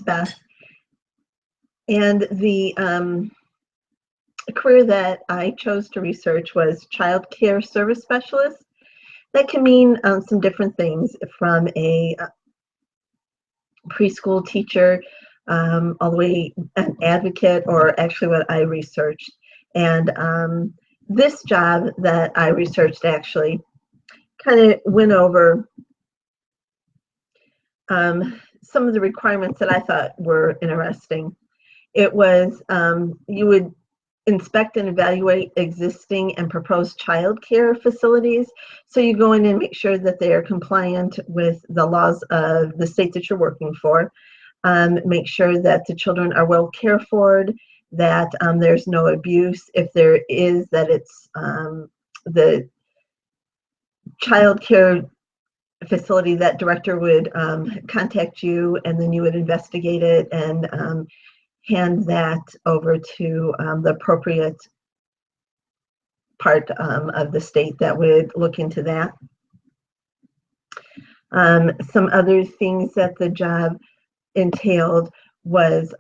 Beth, and the career that I chose to research was child care service specialist. That can mean some different things, from a preschool teacher all the way an advocate, or actually what I researched. And this job that I researched actually kind of went over some of the requirements that I thought were interesting. It was you would inspect and evaluate existing and proposed child care facilities. So you go in and make sure that they are compliant with the laws of the state that you're working for. Make sure that the children are well cared for, that there's no abuse. If there is, that it's the child care facility, that director would contact you, and then you would investigate it and hand that over to the appropriate part of the state that would look into that. Some other things that the job entailed was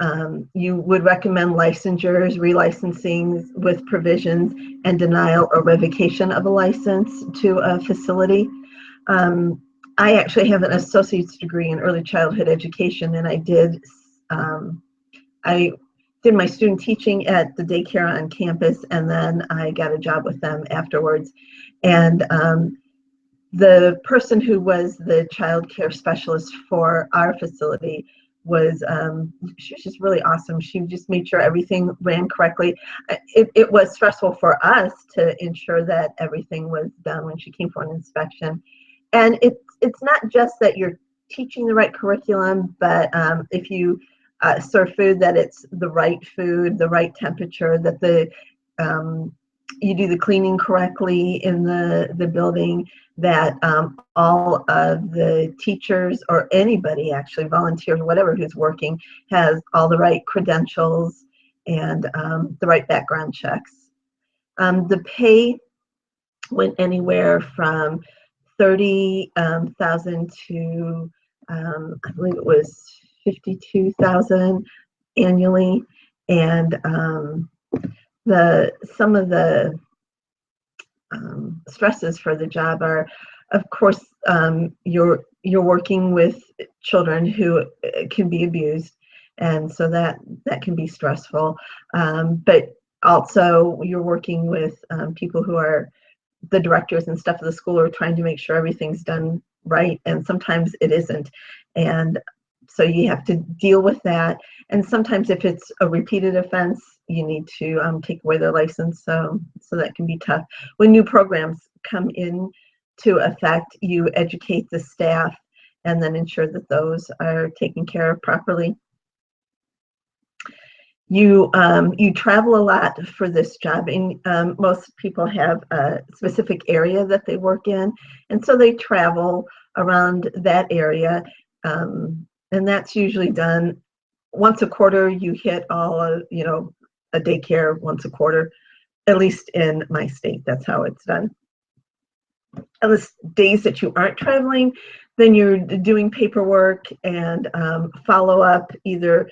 you would recommend licensures, relicensing with provisions, and denial or revocation of a license to a facility. I actually have an associate's degree in early childhood education, and I did my student teaching at the daycare on campus, and then I got a job with them afterwards. And the person who was the child care specialist for our facility was, she was just really awesome. She just made sure everything ran correctly. It was stressful for us to ensure that everything was done when she came for an inspection. And it's not just that you're teaching the right curriculum, but if you serve food, that it's the right food, the right temperature, that you do the cleaning correctly in the building, that all of the teachers, or anybody actually, volunteers, whatever, who's working, has all the right credentials and the right background checks. The pay went anywhere from $30,000 to I believe it was $52,000 annually, and some of the stresses for the job are, of course, you're working with children who can be abused, and so that can be stressful. But also, you're working with people who are the directors and stuff of the school, are trying to make sure everything's done right, and sometimes it isn't, and so you have to deal with that. And sometimes if it's a repeated offense, you need to take away their license, so that can be tough. When new programs come into effect, you educate the staff and then ensure that those are taken care of properly. You travel a lot for this job, and most people have a specific area that they work in, and so they travel around that area, and that's usually done once a quarter. You hit all of, a daycare once a quarter, at least in my state. That's how it's done. On the days that you aren't traveling, then you're doing paperwork and follow-up, either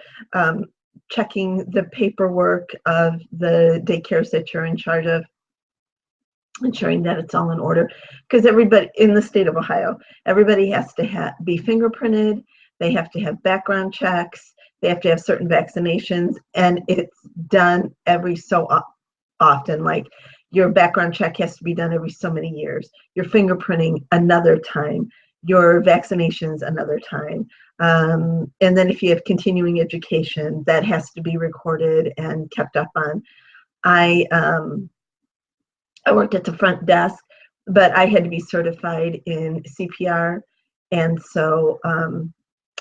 checking the paperwork of the daycares that you're in charge of, ensuring that it's all in order, because everybody in the state of Ohio, everybody has to be fingerprinted, they have to have background checks, they have to have certain vaccinations, and it's done every so often. Like, your background check has to be done every so many years, your fingerprinting another time, your vaccinations another time. And then if you have continuing education, that has to be recorded and kept up on. I worked at the front desk, but I had to be certified in CPR, and so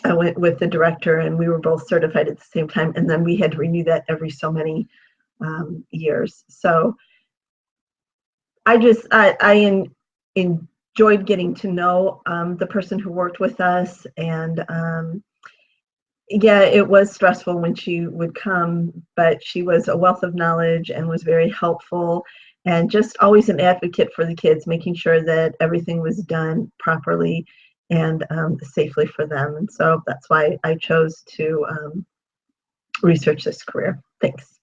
I went with the director, and we were both certified at the same time, and then we had to renew that every so many years. So I enjoyed getting to know the person who worked with us, and yeah, it was stressful when she would come, but she was a wealth of knowledge and was very helpful, and just always an advocate for the kids, making sure that everything was done properly and safely for them. And so that's why I chose to research this career. Thanks.